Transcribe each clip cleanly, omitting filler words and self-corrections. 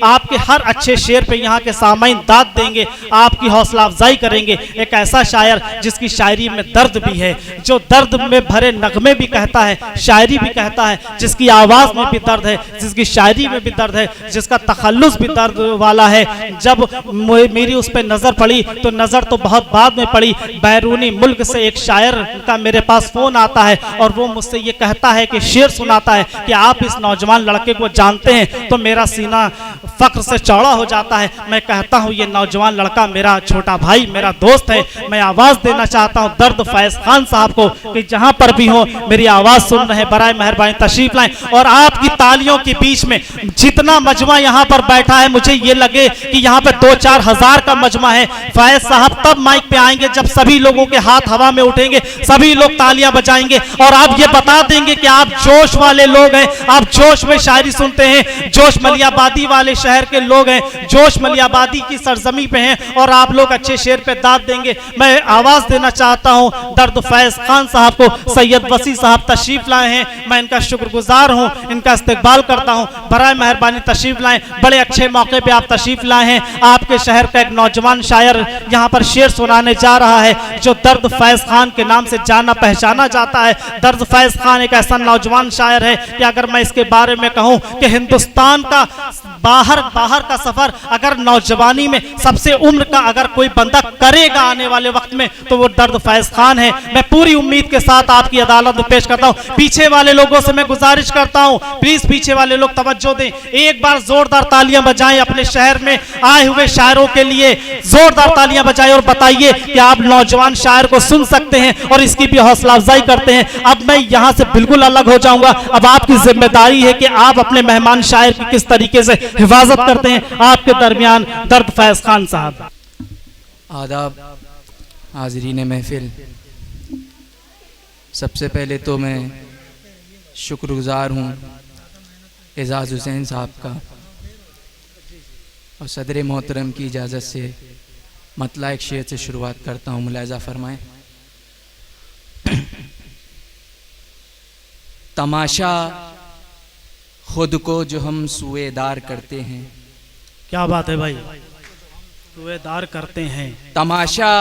आपके हर अच्छे शेर पे यहाँ के सामाइन दाद देंगे, आपकी हौसला अफजाई करेंगे। एक ऐसा शायर जिसकी शायरी में दर्द भी है, जो दर्द में भरे नगमे भी कहता है, शायरी भी कहता है, जिसकी आवाज़ में भी दर्द है, जिसकी शायरी में भी दर्द है, जिसका तखल्लुस भी दर्द वाला है। जब मेरी उस पर नज़र पड़ी तो नज़र तो बहुत बाद में पड़ी। बैरूनी मुल्क से एक शायर का मेरे पास फ़ोन आता है और वो मुझसे ये कहता है कि शेर सुनाता है कि आप इस नौजवान लड़के को जानते हैं, तो मेरा सीना फ़ख्र से चौड़ा हो जाता है। मैं कहता हूँ ये नौजवान लड़का मेरा छोटा भाई, मेरा दोस्त है। मैं आवाज़ देना चाहता हूँ दर्द फैज़ खान साहब को कि जहाँ पर भी हो मेरी आवाज़ सुन रहे हैं, बराए मेहरबानी तशरीफ़ लाएं। और आपकी तालियों के बीच में जितना मजमा यहाँ पर बैठा है, मुझे ये लगे कि यहाँ पर 2-4 हज़ार का मजमा है। फैज़ साहब तब माइक पे आएंगे जब सभी लोगों के हाथ हवा में उठेंगे, सभी लोग तालियां बजाएंगे और आप ये बता देंगे कि आप जोश वाले लोग हैं, आप जोश में शायरी सुनते हैं। जोश मलियाबादी वाले शहर के लोग हैं, जोश मलियाबादी की सरजमी पे हैं और आप लोग अच्छे शेर पे दाद देंगे। मैं आवाज़ देना चाहता हूँ दर्द फैज़ खान साहब को। सैयद वसी साहब तशरीफ़ लाए हैं, मैं इनका शुक्रगुजार हूँ, इनका इस्तकबाल करता हूँ। बराए मेहरबानी तशरीफ़ लाएं, बड़े अच्छे मौके पे आप तशरीफ़ लाए हैं। आपके शहर का एक नौजवान शायर यहाँ पर शेर सुनाने जा रहा है जो दर्द फैज़ खान के नाम से जाना पहचाना जाता है। दर्द फैज़ खान एक ऐसा नौजवान शायर है कि अगर मैं इसके बारे में कहूँ कि हिंदुस्तान का बाहर का सफ़र अगर नौजवानी में सबसे उम्र का अगर कोई बंदा करेगा आने वाले वक्त में तो वो दर्द फैज़ खान है। मैं पूरी उम्मीद के साथ आपकी अदालत में पेश करता हूँ। पीछे वाले लोगों से मैं गुजारिश करता हूँ, प्लीज़ पीछे वाले लोग तवज्जो दें, एक बार जोरदार तालियां बजाएं अपने शहर में आए हुए शायरों के लिए। जोरदार तालियां बजाएं और बताइए कि आप नौजवान शायर को सुन सकते हैं और इसकी भी हौसला अफजाई करते हैं। अब मैं यहाँ से बिल्कुल अलग हो जाऊंगा, अब आपकी जिम्मेदारी है कि आप अपने मेहमान शायर की किस तरीके से हिफाजत करते हैं। आपके दरमियान दर्द फैज़ खान साहब। आदाब हाज़रीन महफिल, सबसे पहले तो मैं शुक्रगुजार हूँ एजाज़ हुसैन साहब का और सदर मोहतरम की इजाज़त से मतला एक शेर से शुरुआत करता हूँ, मुलाज़ा फरमाएं। तमाशा खुद को जो हम सुएदार करते हैं। क्या बात है भाई, सुएदार करते हैं। तमाशा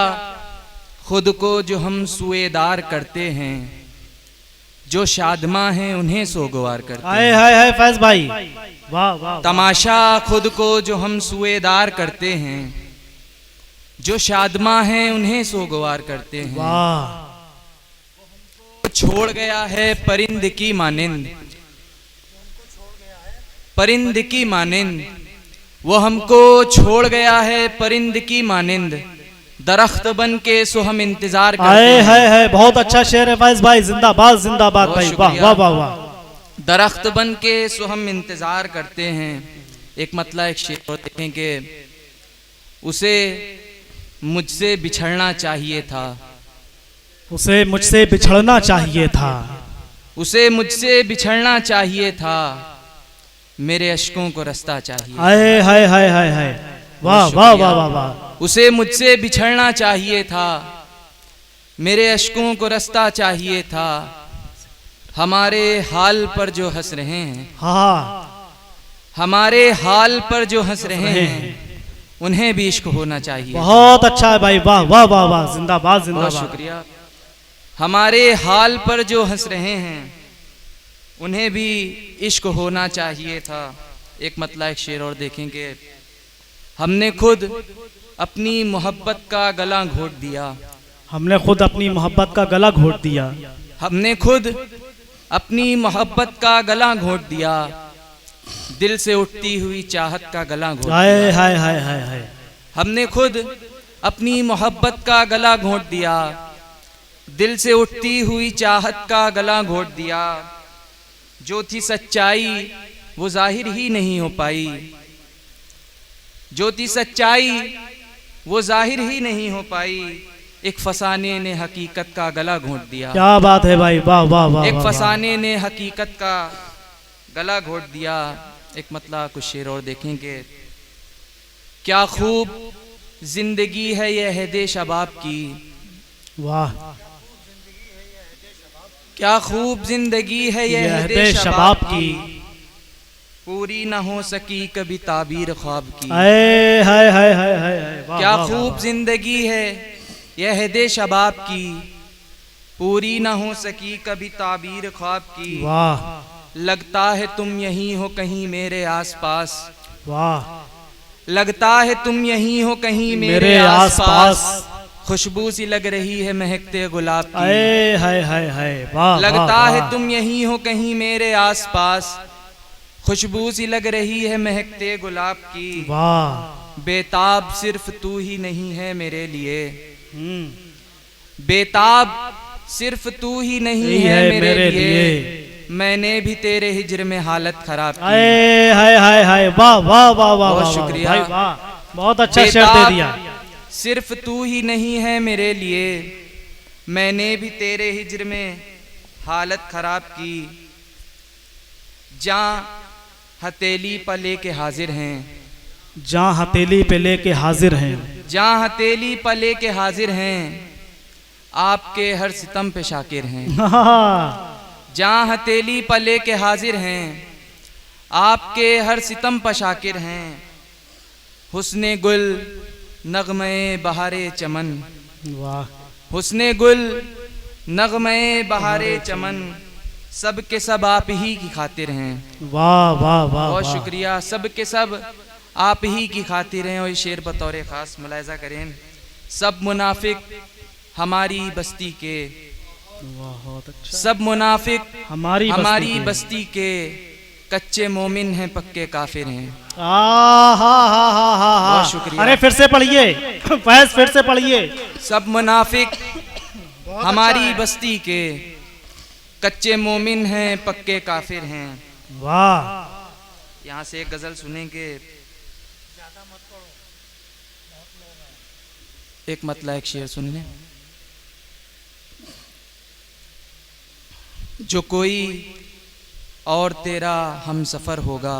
खुद को जो हम सुएदार करते हैं, जो शादमा हैं उन्हें सोगवार करते हैं। हाय हाय हाय फैज़ भाई, वाह वाह। तमाशा खुद को जो हम सुएदार करते हैं, जो शादमा हैं उन्हें सोगवार करते हैं। वाह। छोड़ गया है परिंद की मानिंद, परिंद की मानिंद, वो हमको छोड़ गया है परिंद की मानिंद। दरख्त बन के सो हम इंतजार करते हैं। है बहुत अच्छा शेर है फैज़ भाई, जिंदाबाद जिंदाबाद भाई, वाह वाह वाह वाह। दरख्त बन के सो हम इंतजार करते हैं। एक मतला एक शेर और देखेंगे, उसे मुझसे बिछड़ना चाहिए था, उसे मुझसे बिछड़ना चाहिए था, उसे मुझसे बिछड़ना चाहिए था, मेरे अश्कों को रास्ता चाहिए। हाय हाय हाय हाय हाय, वाह वाह वाह वाह वाह। उसे मुझसे बिछड़ना चाहिए था, मेरे अश्कों को रास्ता चाहिए था। हमारे हाल पर जो हंस रहे हैं, हाँ, हमारे हाल पर जो हंस रहे हैं, उन्हें भी इश्क होना चाहिए। बहुत अच्छा है भाई, वाह वाह वाह वाह, जिंदाबाद जिंदाबाद। बहुत शुक्रिया। हमारे हाल पर जो हंस रहे हैं, उन्हें भी इश्क होना चाहिए था। एक मतला एक शेर और देखेंगे। हमने खुद अपनी मोहब्बत का गला घोट दिया, हमने खुद अपनी मोहब्बत का गला घोट दिया, हमने खुद अपनी मोहब्बत का गला घोट दिया। दिल से उठती हुई चाहत का गला घोट हाय दिया। हाय हाय हाय हाय। हमने खुद अपनी मोहब्बत का गला घोट दिया, दिल से उठती हुई चाहत का गला घोट दिया। जो थी सच्चाई वो जाहिर ही नहीं हो पाई, जो थी सच्चाई वो जाहिर ही नहीं हो पाई। एक फसाने ने हकीकत का गला घोट दिया। क्या बात है भाई, वाह वाह वाह। एक फसाने ने हकीकत का गला घोट दिया। एक मतला कुछ शेर और देखेंगे। क्या खूब जिंदगी है ये अहदे शबाब की, वाह। क्या खूब जिंदगी है ये अहदे शबाब की, पूरी न हो सकी कभी ताबीर ख्वाब की। हाय हाय हाय हाय हाय हाय, वाह, क्या वाह, खूब वाह। जिंदगी है यह दे शबाब की, पूरी न हो सकी कभी ताबीर ख्वाब की। वाह लगता है तुम यहीं हो कहीं मेरे आसपास, वाह, लगता है तुम यहीं हो कहीं मेरे मेरे आसपास। आसपास। खुशबू सी लग रही है महकते गुलाब की। हाय हाय हाय हाय, वाह लगता वाह, है वाह। तुम यहीं हो कहीं मेरे आसपास, खुशबू सी लग रही है महकते गुलाब की। वाह। बेताब सिर्फ तू ही नहीं है मेरे लिए, हम्म, बेताब सिर्फ तू ही नहीं यही है है मेरे लिए। मैंने भी तेरे हिज्र में हालत खराब की। हाय हाय हाय हाय, वाह वाह वाह वाह, बहुत वाह, शुक्रिया। भाई वाह, बहुत अच्छा शेर दे बेताब दिया। सिर्फ तू ही नहीं है मेरे लिए, मैंने भी तेरे हिज्र में हालत खराब की। जहाँ हथेली पर लेके हाजिर हैं, जहाँ हथेली पे लेके हाजिर हैं, जहाँ हथेली पर लेके हाजिर हैं, आपके हर सितम पे शाकिर हैं। जहाँ हथेली पर लेके हाजिर हैं, आपके हर सितम पर शाकिर हैं। हुस्ने गुल नगमे बहारे चमन, वाह, हुस्ने गुल नगमे बहारे चमन, सब के सब आप ही की खातिर हैं। वाह वाह वाह, बहुत वाह। शुक्रिया। सब के सब आप ही की खातिर हैं। और ये शेर बतौर ख़ास मुलाहिज़ा करें। सब मुनाफिक हमारी बस्ती के, वाह, बहुत अच्छा। सब मुनाफिक हमारी हमारी के। बस्ती के, कच्चे मोमिन हैं पक्के काफिर हैं। हा हा हा हा हा। बहुत शुक्रिया। अरे फिर से पढ़िए, फैज फिर से पढ़िए। सब मुनाफिक हमारी है। बस्ती के, कच्चे मोमिन हैं पक्के काफिर हैं। वाह, यहाँ से एक गजल सुनेंगे। एक मतला एक शेर सुन लें। जो कोई और तेरा हम सफर होगा,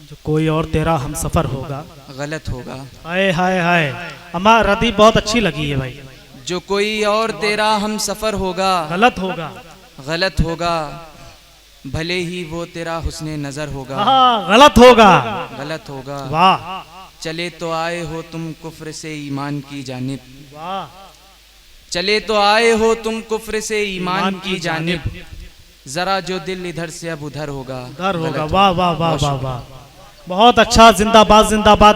जो कोई और तेरा हम सफर होगा। गलत होगा। हाय हाय हाय, हमारा रदी बहुत अच्छी लगी है भाई। जो कोई और तेरा हम सफर होगा, गलत होगा। गलत होगा। भले ही वो तेरा हुस्ने नजर होगा, हाँ, गलत होगा। गलत होगा। वाह चले तो आए हो तुम कुफ्र से ईमान की जानिब, वाह, चले तो आए हो तुम कुफ्र से ईमान की जानिब। जरा जो दिल इधर से अब उधर होगा, डर होगा। गलत वाह वाह वाह बहुत वाह शुक्रिया। वाह, बहुत अच्छा। जिंदाबाद जिंदाबाद।